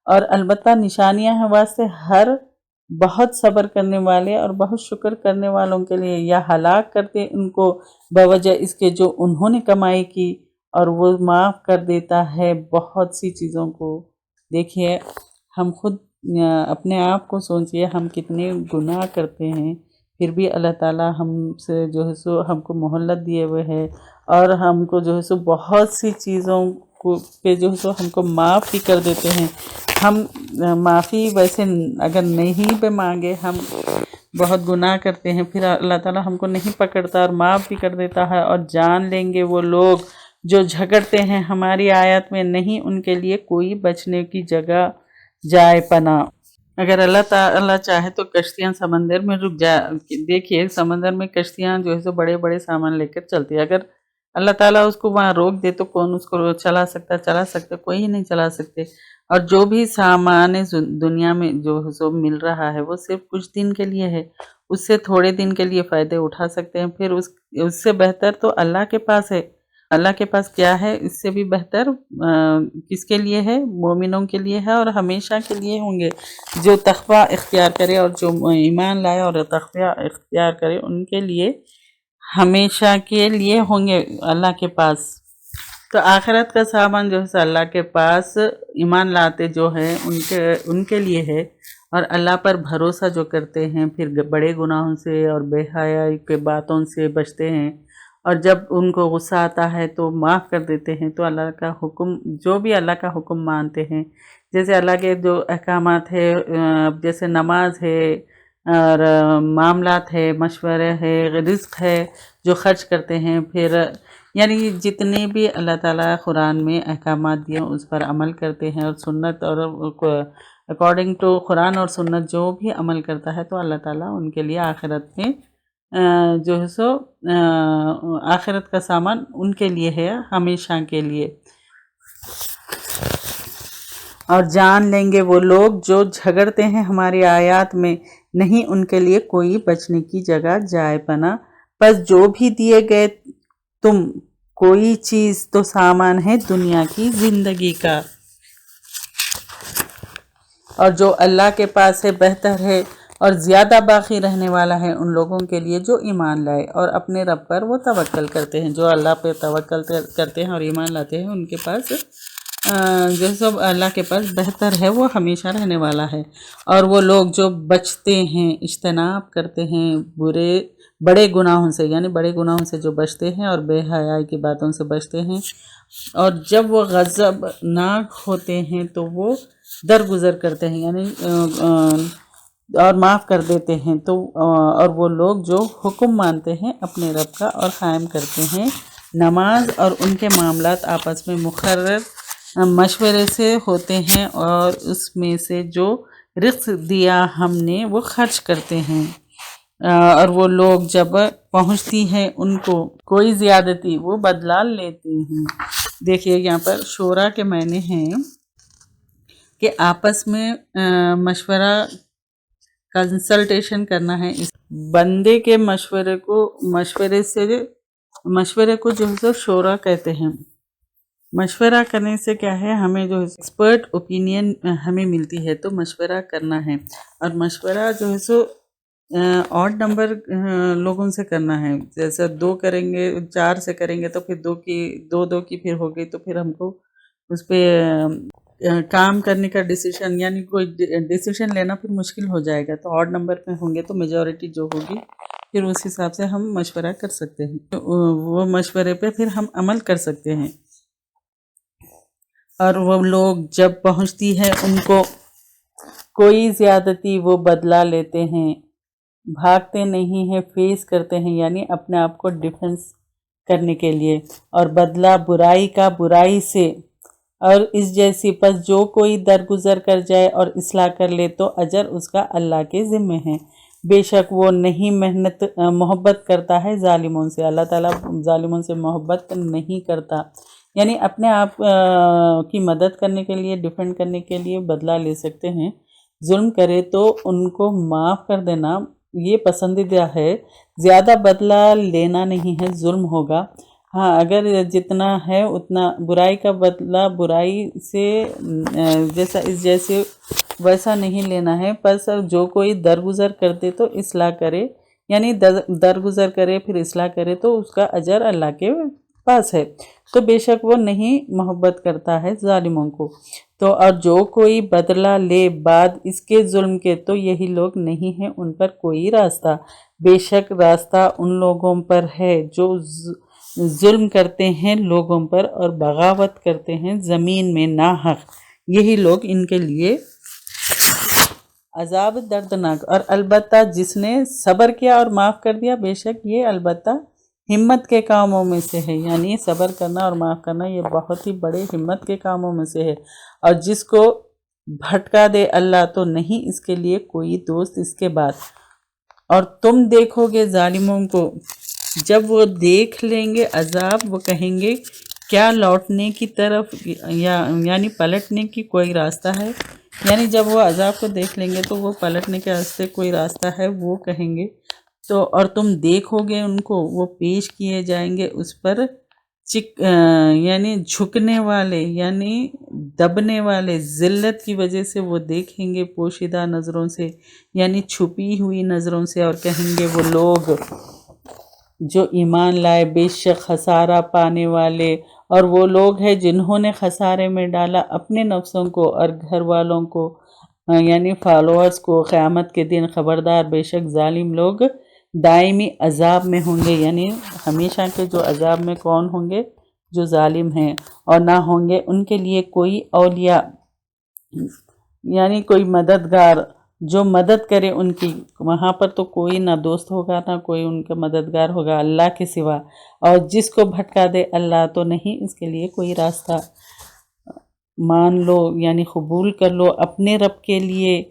اور البتہ نشانیاں ہیں واسطے ہر بہت صبر کرنے والے اور بہت شکر کرنے والوں کے لیے، یا ہلاک کرتے ان کو بوجہ اس کے جو انہوں نے کمائی کی، اور وہ معاف کر دیتا ہے بہت سی چیزوں کو۔ دیکھیے ہم خود اپنے آپ کو سوچئے، ہم کتنے گناہ کرتے ہیں، پھر بھی اللہ تعالیٰ ہم سے جو ہے سو ہم کو مہلت دیے ہوئے ہے، اور ہم کو جو ہے سو بہت سی چیزوں پہ جو ہے سو ہم کو معاف بھی کر دیتے ہیں۔ ہم معافی ویسے اگر نہیں بھی مانگے، ہم بہت گناہ کرتے ہیں، پھر اللہ تعالیٰ ہم کو نہیں پکڑتا اور معاف بھی کر دیتا ہے۔ اور جان لیں گے وہ لوگ جو جھگڑتے ہیں ہماری آیات میں، نہیں ان کے لیے کوئی بچنے کی جگہ جائے پناہ۔ اگر اللہ تعالیٰ چاہے تو کشتیاں سمندر میں رک جائے۔ دیکھیے سمندر میں کشتیاں جو ہے سو بڑے بڑے سامان لے کر چلتی ہے، اگر اللہ تعالیٰ اس کو وہاں روک دے تو کون اس کو چلا سکتا کوئی نہیں چلا سکتے۔ اور جو بھی سامان دنیا میں جو ہے سو مل رہا ہے وہ صرف کچھ دن کے لیے ہے، اس سے تھوڑے دن کے لیے فائدے اٹھا سکتے ہیں، پھر اس سے بہتر تو اللہ کے پاس ہے۔ اللہ کے پاس کیا ہے اس سے بھی بہتر کس کے لیے ہے؟ مومنوں کے لیے ہے، اور ہمیشہ کے لیے ہوں گے۔ جو تقوی اختیار کرے اور جو ایمان لائے اور تقوی اختیار کرے، ان کے لیے ہمیشہ کے لیے ہوں گے اللہ کے پاس۔ تو آخرت کا سامان جو ہے اللہ کے پاس ایمان لاتے جو ہیں ان کے لیے ہے، اور اللہ پر بھروسہ جو کرتے ہیں، پھر بڑے گناہوں سے اور بے حیائی کے باتوں سے بچتے ہیں، اور جب ان کو غصہ آتا ہے تو معاف کر دیتے ہیں، تو اللہ کا حکم جو بھی اللہ کا حکم مانتے ہیں، جیسے اللہ کے جو احکامات ہے، جیسے نماز ہے اور معاملات ہے، مشورے ہے، رزق ہے جو خرچ کرتے ہیں، پھر یعنی جتنے بھی اللہ تعالیٰ قرآن میں احکامات دیے اس پر عمل کرتے ہیں، اور سنت اور اکارڈنگ ٹو قرآن اور سنت جو بھی عمل کرتا ہے، تو اللہ تعالیٰ ان کے لیے آخرت میں جو ہے سو آخرت کا سامان ان کے لیے ہے ہمیشہ کے لیے۔ اور جان لیں گے وہ لوگ جو جھگڑتے ہیں ہماری آیات میں، نہیں ان کے لیے کوئی بچنے کی جگہ جائے پناہ۔ پس جو بھی دیے گئے تم کوئی چیز تو سامان ہے دنیا کی زندگی کا، اور جو اللہ کے پاس ہے بہتر ہے اور زیادہ باقی رہنے والا ہے ان لوگوں کے لیے جو ایمان لائے اور اپنے رب پر وہ توکل کرتے ہیں۔ جو اللہ پہ توکل کرتے ہیں اور ایمان لاتے ہیں ان کے پاس جو سب اللہ کے پاس بہتر ہے وہ ہمیشہ رہنے والا ہے۔ اور وہ لوگ جو بچتے ہیں، اجتناب کرتے ہیں بڑے گناہوں سے، یعنی بڑے گناہوں سے جو بچتے ہیں اور بے حیائی کی باتوں سے بچتے ہیں، اور جب وہ غضبناک ہوتے ہیں تو وہ درگزر کرتے ہیں، یعنی اور معاف کر دیتے ہیں، تو اور وہ لوگ جو حکم مانتے ہیں اپنے رب کا اور قائم کرتے ہیں نماز، اور ان کے معاملات آپس میں مقرر مشورے سے ہوتے ہیں، اور اس میں سے جو رزق دیا ہم نے وہ خرچ کرتے ہیں۔ اور وہ لوگ جب پہنچتی ہے ان کو کوئی زیادتی وہ بدلا لیتے ہیں۔ دیکھیے یہاں پر شورا کے معنی ہیں کہ آپس میں مشورہ، کنسلٹیشن کرنا ہے۔ اس بندے کے مشورے کو جو ہے شورا کہتے ہیں۔ مشورہ کرنے سے کیا ہے، ہمیں جو ایکسپرٹ اوپینین ہمیں ملتی ہے، تو مشورہ کرنا ہے۔ اور مشورہ جو ہے سو آڈ نمبر لوگوں سے کرنا ہے، جیسا 2 کریں گے، 4 سے کریں گے تو پھر 2 کی پھر ہو گئی، تو پھر ہم کو اس پہ کام کرنے کا ڈیسیشن، یعنی کوئی ڈیسیشن لینا پھر مشکل ہو جائے گا۔ تو آڈ نمبر پہ ہوں گے تو میجورٹی جو ہوگی پھر اس حساب سے ہم مشورہ کر سکتے ہیں، وہ مشورے پہ پھر ہم عمل کر سکتے ہیں۔ اور وہ لوگ جب پہنچتی ہے ان کو کوئی زیادتی وہ بدلا لیتے ہیں، بھاگتے نہیں ہیں، فیس کرتے ہیں، یعنی اپنے آپ کو ڈیفنس کرنے کے لیے، اور بدلہ برائی کا برائی سے، اور اس جیسی، پس جو کوئی درگزر کر جائے اور اصلاح کر لے تو اجر اس کا اللہ کے ذمے ہے، بے شک وہ نہیں محبت کرتا ہے ظالموں سے۔ اللہ تعالیٰ ظالموں سے محبت نہیں کرتا، یعنی اپنے آپ کی مدد کرنے کے لیے، ڈیفینڈ کرنے کے لیے بدلہ لے سکتے ہیں۔ ظلم کرے تو ان کو معاف کر دینا یہ پسندیدہ ہے، زیادہ بدلہ لینا نہیں ہے، ظلم ہوگا۔ ہاں، اگر جتنا ہے اتنا، برائی کا بدلہ برائی سے جیسا اس جیسے ویسا نہیں لینا ہے، پس جو کوئی درگزر کر دے تو اصلاح کرے، یعنی درگزر کرے پھر اصلاح کرے تو اس کا اجر اللہ کے پاس ہے، تو بے شک وہ نہیں محبت کرتا ہے ظالموں کو۔ تو اور جو کوئی بدلہ لے بعد اس کے ظلم کے تو یہی لوگ نہیں ہیں ان پر کوئی راستہ، بے شک راستہ ان لوگوں پر ہے جو ظلم کرتے ہیں لوگوں پر اور بغاوت کرتے ہیں زمین میں ناحق، یہی لوگ ان کے لیے عذاب دردناک۔ اور البتہ جس نے صبر کیا اور معاف کر دیا، بے شک یہ البتہ ہمت کے کاموں میں سے ہے، یعنی صبر کرنا اور معاف کرنا یہ بہت ہی بڑے ہمت کے کاموں میں سے ہے۔ اور جس کو بھٹکا دے اللہ تو نہیں اس کے لیے کوئی دوست اس کے بعد۔ اور تم دیکھو گے ظالموں کو جب وہ دیکھ لیں گے عذاب، وہ کہیں گے کیا لوٹنے کی طرف، یعنی پلٹنے کی کوئی راستہ ہے، یعنی جب وہ عذاب کو دیکھ لیں گے تو وہ پلٹنے کے راستے کوئی راستہ ہے، وہ کہیں گے۔ تو اور تم دیکھو گے ان کو، وہ پیش کیے جائیں گے اس پر یعنی جھکنے والے، یعنی دبنے والے، ذلت کی وجہ سے وہ دیکھیں گے پوشیدہ نظروں سے، یعنی چھپی ہوئی نظروں سے، اور کہیں گے وہ لوگ جو ایمان لائے بے شک خسارہ پانے والے، اور وہ لوگ ہیں جنہوں نے خسارے میں ڈالا اپنے نفسوں کو اور گھر والوں کو، یعنی فالوورز کو، قیامت کے دن خبردار بے شک ظالم لوگ دائمی عذاب میں ہوں گے، یعنی ہمیشہ کے جو عذاب میں کون ہوں گے، جو ظالم ہیں، اور نہ ہوں گے ان کے لیے کوئی اولیاء، یعنی کوئی مددگار جو مدد کرے ان کی، وہاں پر تو کوئی نہ دوست ہوگا نہ کوئی ان کا مددگار ہوگا اللہ کے سوا۔ اور جس کو بھٹکا دے اللہ تو نہیں اس کے لیے کوئی راستہ۔ مان لو یعنی قبول کر لو اپنے رب کے لیے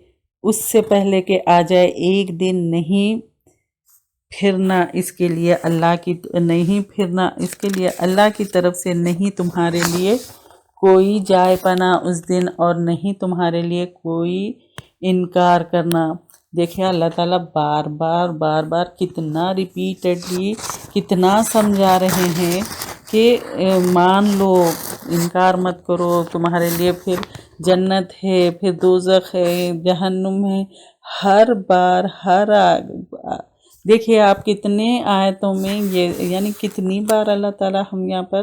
اس سے پہلے کہ آ جائے ایک دن، نہیں پھرنا اس کے لیے اللہ کی طرف سے نہیں تمہارے لیے کوئی جائے پناہ اس دن، اور نہیں تمہارے لیے کوئی انکار کرنا۔ دیکھیں اللہ تعالیٰ بار بار کتنا ریپیٹڈلی کتنا سمجھا رہے ہیں کہ مان لو، انکار مت کرو، تمہارے لیے پھر جنت ہے، پھر دوزخ ہے، جہنم ہے، ہر بار دیکھیے آپ کتنے آیتوں میں یہ، یعنی کتنی بار اللہ تعالیٰ ہم یہاں پر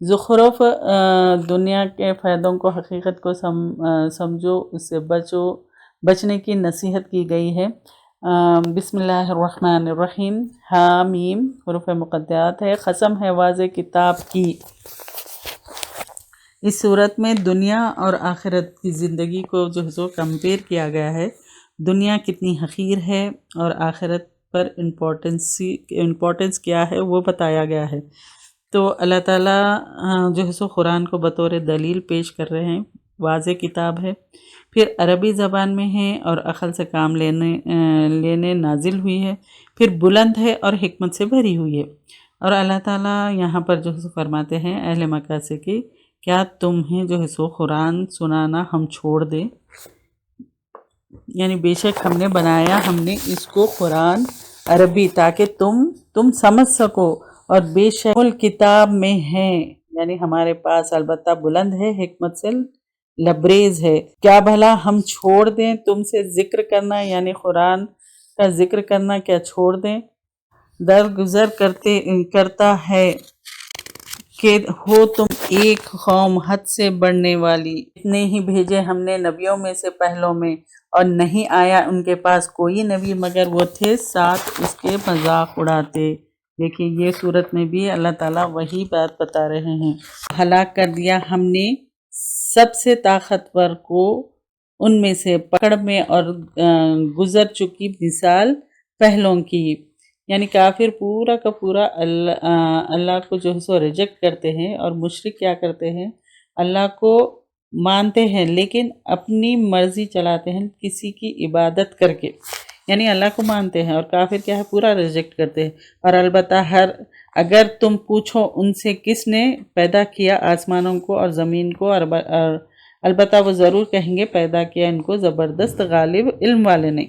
زخرف دنیا کے فائدوں کو، حقیقت کو سمجھو، اس سے بچنے کی نصیحت کی گئی ہے۔ بسم اللہ الرحمن الرحیم، حامیم حروف مقطعات ہے، قسم ہے واضح کتاب کی۔ اس صورت میں دنیا اور آخرت کی زندگی کو جو ہے سو کمپیئر کیا گیا ہے، دنیا کتنی حقیر ہے اور آخرت پر امپورٹنس کیا ہے وہ بتایا گیا ہے۔ تو اللہ تعالیٰ جو ہے سو قرآن کو بطور دلیل پیش کر رہے ہیں، واضح کتاب ہے، پھر عربی زبان میں ہے اور عقل سے کام لینے نازل ہوئی ہے، پھر بلند ہے اور حکمت سے بھری ہوئی ہے۔ اور اللہ تعالیٰ یہاں پر جو ہے سو فرماتے ہیں اہل مکہ سے کہ کیا تمہیں جو ہے سو قرآن سنانا ہم چھوڑ دیں، یعنی بے شک ہم نے بنایا، ہم نے اس کو قرآن عربی تاکہ تم سمجھ سکو، اور بے شک کتاب میں ہے، یعنی ہمارے پاس البتہ بلند ہے، حکمت سے لبریز ہے۔ کیا بھلا ہم چھوڑ دیں تم سے ذکر کرنا، یعنی قرآن کا ذکر کرنا کیا چھوڑ دیں؟ درگزر کرتا ہے کہ ہو تم ایک قوم حد سے بڑھنے والی، اتنے ہی بھیجے ہم نے نبیوں میں سے پہلوں میں، اور نہیں آیا ان کے پاس کوئی نبی مگر وہ تھے ساتھ اس کے مذاق اڑاتے۔ دیکھیے یہ صورت میں بھی اللہ تعالیٰ وہی بات بتا رہے ہیں۔ ہلاک کر دیا ہم نے سب سے طاقتور کو ان میں سے پکڑ میں، اور گزر چکی مثال پہلوں کی، یعنی کافر پورا کا پورا اللہ کو جو ہے سو ریجیکٹ کرتے ہیں، اور مشرک کیا کرتے ہیں، اللہ کو مانتے ہیں لیکن اپنی مرضی چلاتے ہیں کسی کی عبادت کر کے، یعنی اللہ کو مانتے ہیں اور کافر کیا ہے پورا ریجیکٹ کرتے ہیں۔ اور البتہ اگر تم پوچھو ان سے کس نے پیدا کیا آسمانوں کو اور زمین کو، اور البتہ وہ ضرور کہیں گے پیدا کیا ان کو زبردست غالب علم والے نے۔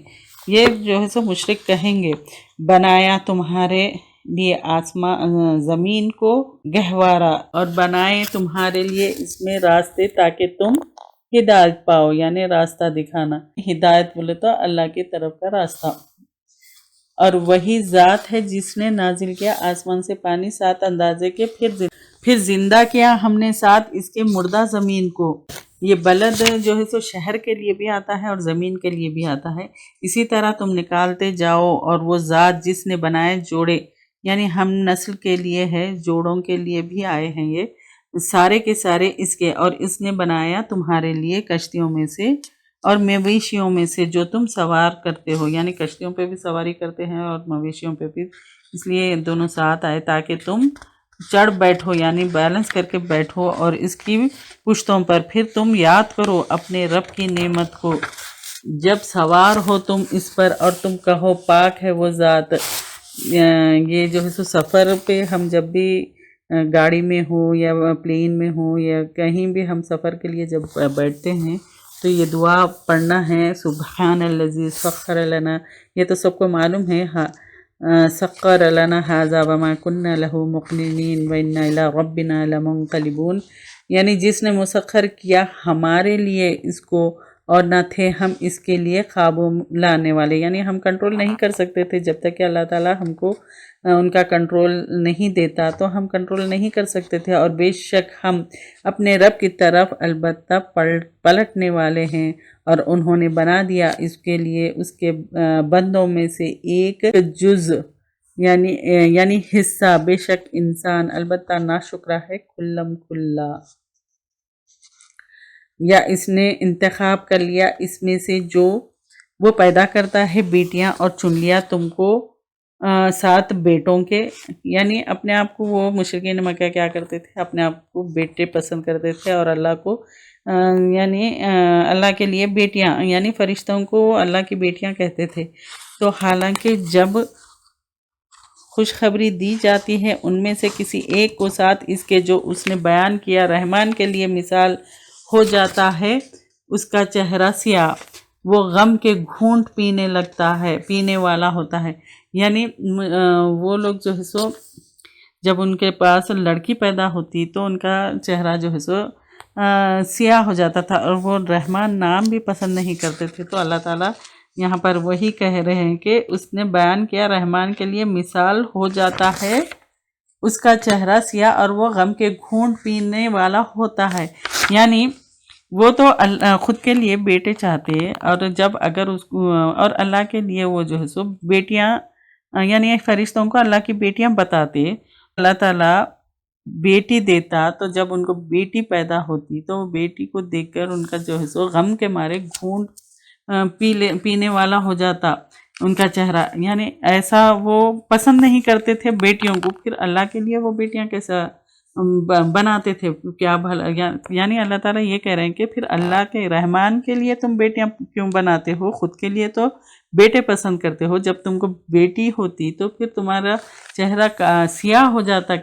یہ جو ہے سو مشرک کہیں گے بنایا تمہارے لیے زمین کو گہوارا، اور بنائے تمہارے لیے اس میں راستے تاکہ تم ہدایت پاؤ، یعنی راستہ دکھانا، ہدایت بولے تو اللہ کی طرف کا راستہ۔ اور وہی ذات ہے جس نے نازل کیا آسمان سے پانی 7 اندازے کے، پھر زندہ کیا ہم نے ساتھ اس کے مردہ زمین کو۔ یہ بلد جو ہے سو شہر کے لیے بھی آتا ہے اور زمین کے لیے بھی آتا ہے۔ اسی طرح تم نکالتے جاؤ، اور وہ ذات جس نے بنائے جوڑے، یعنی ہم نسل کے لیے ہے، جوڑوں کے لیے بھی آئے ہیں یہ سارے کے سارے اس کے، اور اس نے بنایا تمہارے لیے کشتیوں میں سے اور مویشیوں میں سے جو تم سوار کرتے ہو، یعنی کشتیوں پہ بھی سواری کرتے ہیں اور مویشیوں پہ بھی، اس لیے دونوں ساتھ آئے تاکہ تم چڑھ بیٹھو، یعنی بیلنس کر کے بیٹھو، اور اس کی پشتوں پر پھر تم یاد کرو اپنے رب کی نعمت کو جب سوار ہو تم اس پر، اور تم کہو پاک ہے وہ ذات۔ یہ جو ہے سو سفر پہ ہم جب بھی گاڑی میں ہو یا پلین میں ہو یا کہیں بھی ہم سفر کے لیے جب بیٹھتے ہیں تو یہ دعا پڑھنا ہے، سبحان الذی سخر لنا، یہ تو سب کو معلوم ہے، سخر لنا ھذا وما كنا له مقرنین وانا الی ربنا لمنقلبون، یعنی جس نے مسخر کیا ہمارے لیے اس کو اور نہ تھے ہم اس کے لیے قابو لانے والے، یعنی ہم کنٹرول نہیں کر سکتے تھے جب تک کہ اللہ تعالیٰ ہم کو ان کا کنٹرول نہیں دیتا تو ہم کنٹرول نہیں کر سکتے تھے، اور بے شک ہم اپنے رب کی طرف البتہ پلٹنے والے ہیں، اور انہوں نے بنا دیا اس کے لیے اس کے بندوں میں سے ایک جز، یعنی حصہ، بے شک انسان البتہ ناشکرا ہے کلم کلا، یا اس نے انتخاب کر لیا اس میں سے جو وہ پیدا کرتا ہے بیٹیاں، اور چن لیا تم کو 7 بیٹوں کے، یعنی اپنے آپ کو، وہ مشرکین مکہ کیا کرتے تھے، اپنے آپ کو بیٹے پسند کرتے تھے، اور اللہ کو یعنی اللہ کے لیے بیٹیاں، یعنی فرشتوں کو اللہ کی بیٹیاں کہتے تھے۔ تو حالانکہ جب خوشخبری دی جاتی ہے ان میں سے کسی ایک کو ساتھ اس کے جو اس نے بیان کیا، رحمان کے لیے مثال ہو جاتا ہے اس کا چہرہ سیاہ، وہ غم کے گھونٹ پینے لگتا ہے، پینے والا ہوتا ہے، یعنی وہ لوگ جو ہے سو جب ان کے پاس لڑکی پیدا ہوتی تو ان کا چہرہ جو ہے سو سیاہ ہو جاتا تھا، اور وہ رحمان نام بھی پسند نہیں کرتے تھے۔ تو اللہ تعالیٰ یہاں پر وہی کہہ رہے ہیں کہ اس نے بیان کیا رحمان کے لیے مثال ہو جاتا ہے اس کا چہرہ سیاہ اور وہ غم کے گھونٹ پینے والا ہوتا ہے. یعنی وہ تو خود کے لیے بیٹے چاہتے اور جب اگر اس کو اور اللہ کے لیے وہ جو ہے سو بیٹیاں یعنی فرشتوں کو اللہ کی بیٹیاں بتاتے. اللہ تعالیٰ بیٹی دیتا تو جب ان کو بیٹی پیدا ہوتی تو بیٹی کو دیکھ کر ان کا جو ہے سو غم کے مارے گھونٹ پینے والا ہو جاتا ان کا چہرہ. یعنی ایسا وہ پسند نہیں کرتے تھے بیٹیوں کو. پھر اللہ کے لیے وہ بیٹیاں کیسا بناتے تھے کیا بھلا. یعنی اللہ تعالیٰ یہ کہہ رہے ہیں کہ پھر اللہ کے رحمان کے لیے تم بیٹیاں کیوں بناتے ہو؟ خود کے لیے تو بیٹے پسند کرتے ہو. جب تم کو بیٹی ہوتی تو پھر تمہارا چہرہ سیاہ ہو جاتا.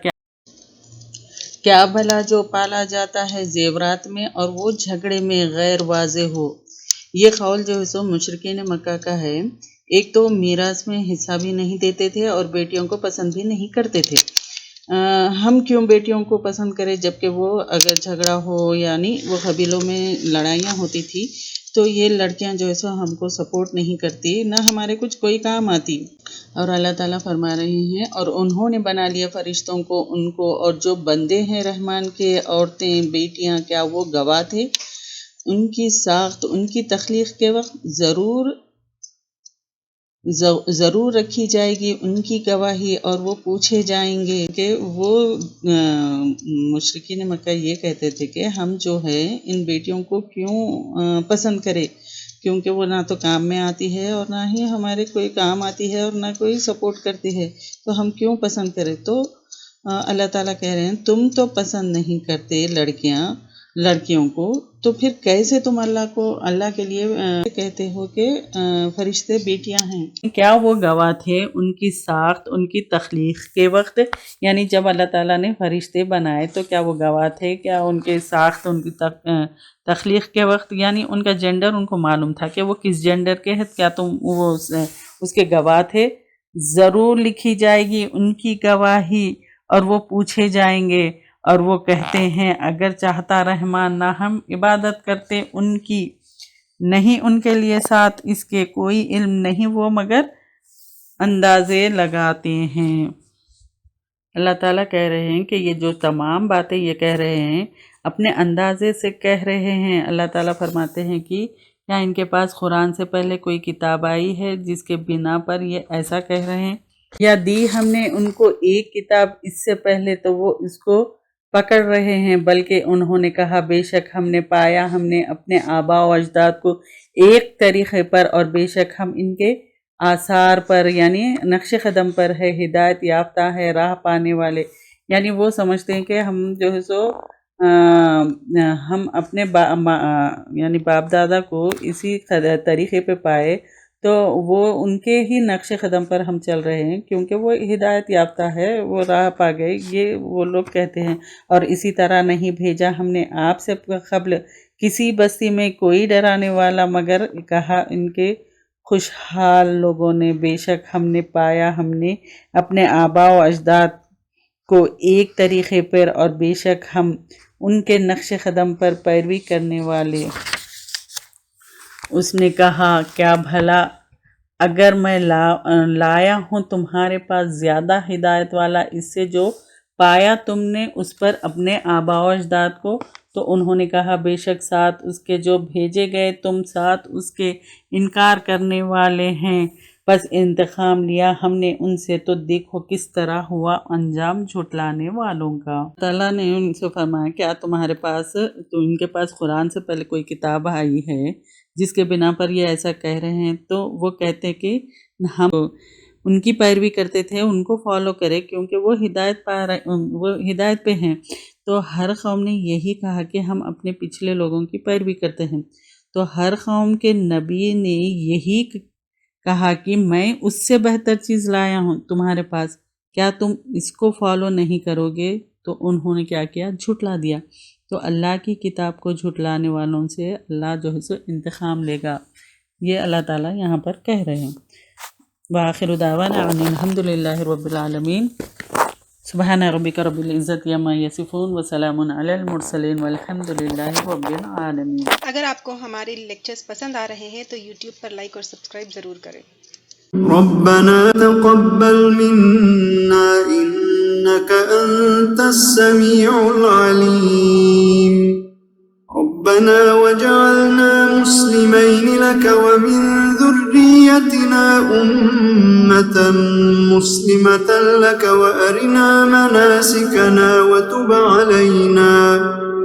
کیا بھلا جو پالا جاتا ہے زیورات میں اور وہ جھگڑے میں غیر واضح ہو. یہ قول جو ہے سو مشرکین مکہ کا ہے. ایک تو میراث میں حصہ بھی نہیں دیتے تھے اور بیٹیوں کو پسند بھی نہیں کرتے تھے. ہم کیوں بیٹیوں کو پسند کریں جبکہ وہ اگر جھگڑا ہو یعنی وہ قبیلوں میں لڑائیاں ہوتی تھی تو یہ لڑکیاں جو ہے سو ہم کو سپورٹ نہیں کرتی نہ ہمارے کچھ کوئی کام آتی. اور اللہ تعالیٰ فرما رہے ہیں اور انہوں نے بنا لیا فرشتوں کو ان کو اور جو بندے ہیں رحمان کے عورتیں بیٹیاں کیا وہ گواہ تھے. ان کی ساخت ان کی تخلیق کے وقت ضرور رکھی جائے گی ان کی گواہی اور وہ پوچھے جائیں گے. کہ وہ مشرکین مکہ یہ کہتے تھے کہ ہم جو ہے ان بیٹیوں کو کیوں پسند کرے کیونکہ وہ نہ تو کام میں آتی ہے اور نہ ہی ہمارے کوئی کام آتی ہے اور نہ کوئی سپورٹ کرتی ہے تو ہم کیوں پسند کریں. تو اللہ تعالیٰ کہہ رہے ہیں تم تو پسند نہیں کرتے لڑکیوں کو تو پھر کیسے تم اللہ کے لیے کہتے ہو کہ فرشتے بیٹیاں ہیں. کیا وہ گواہ تھے ان کی ساخت ان کی تخلیق کے وقت. یعنی جب اللہ تعالیٰ نے فرشتے بنائے تو کیا وہ گواہ تھے کیا ان کے ساخت ان کی تخلیق کے وقت یعنی ان کا جینڈر ان کو معلوم تھا کہ وہ کس جینڈر کے ہے. کیا تم وہ اس کے گواہ تھے؟ ضرور لکھی جائے گی ان کی گواہی اور وہ پوچھے جائیں گے. اور وہ کہتے ہیں اگر چاہتا رحمان نہ ہم عبادت کرتے ان کی نہیں ان کے لیے ساتھ اس کے کوئی علم نہیں وہ مگر اندازے لگاتے ہیں. اللہ تعالیٰ کہہ رہے ہیں کہ یہ جو تمام باتیں یہ کہہ رہے ہیں اپنے اندازے سے کہہ رہے ہیں. اللہ تعالیٰ فرماتے ہیں کہ کیا ان کے پاس قرآن سے پہلے کوئی کتاب آئی ہے جس کے بنا پر یہ ایسا کہہ رہے ہیں یا دی ہم نے ان کو ایک کتاب اس سے پہلے تو وہ اس کو پکڑ رہے ہیں. بلکہ انہوں نے کہا بے شک ہم نے پایا ہم نے اپنے آباء و اجداد کو ایک طریقے پر اور بے شک ہم ان کے آثار پر یعنی نقش قدم پر ہے ہدایت یافتہ ہے راہ پانے والے. یعنی وہ سمجھتے ہیں کہ ہم جو ہے سو ہم اپنے یعنی باپ دادا کو اسی طریقے پہ پائے تو وہ ان کے ہی نقش قدم پر ہم چل رہے ہیں کیونکہ وہ ہدایت یافتہ ہے وہ راہ پا گئے یہ وہ لوگ کہتے ہیں. اور اسی طرح نہیں بھیجا ہم نے آپ سے قبل کسی بستی میں کوئی ڈرانے والا مگر کہا ان کے خوشحال لوگوں نے بے شک ہم نے پایا ہم نے اپنے آباء و اجداد کو ایک طریقے پر اور بے شک ہم ان کے نقش قدم پر پیروی کرنے والے. اس نے کہا کیا بھلا اگر میں لایا ہوں تمہارے پاس زیادہ ہدایت والا اس سے جو پایا تم نے اس پر اپنے آباء و اجداد کو. تو انہوں نے کہا بے شک ساتھ اس کے جو بھیجے گئے تم ساتھ اس کے انکار کرنے والے ہیں. بس انتقام لیا ہم نے ان سے تو دیکھو کس طرح ہوا انجام جھٹلانے والوں کا. تعالیٰ نے ان سے فرمایا کیا تمہارے پاس تو ان کے پاس قرآن سے پہلے کوئی کتاب آئی ہے جس کے بنا پر یہ ایسا کہہ رہے ہیں. تو وہ کہتے کہ ہم ان کی پیروی کرتے تھے ان کو فالو کرے کیونکہ وہ ہدایت پہ ہیں. تو ہر قوم نے یہی کہا کہ ہم اپنے پچھلے لوگوں کی پیروی کرتے ہیں. تو ہر قوم کے نبی نے یہی کہا کہ میں اس سے بہتر چیز لایا ہوں تمہارے پاس کیا تم اس کو فالو نہیں کرو گے. تو انہوں نے کیا کیا جھٹلا دیا. تو اللہ کی کتاب کو جھٹلانے والوں سے اللہ جو ہے سو انتقام لے گا. یہ اللہ تعالیٰ یہاں پر کہہ رہے ہیں. وآخر دعوانا ان الحمد للہ رب العالمین. سبحان ربک رب العزت عما یصفون وسلام علی المرسلین والحمد للہ رب العالمین. اگر آپ کو ہمارے لیکچرز پسند آ رہے ہیں تو یوٹیوب پر لائک اور سبسکرائب ضرور کریں. ربنا تقبل منا إنك أنت السميع العليم ربنا وجعلنا مسلمين لك ومن ذريتنا أمة مسلمة لك وأرنا مناسكنا وتب علينا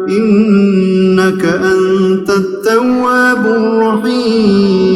إنك أنت التواب الرحيم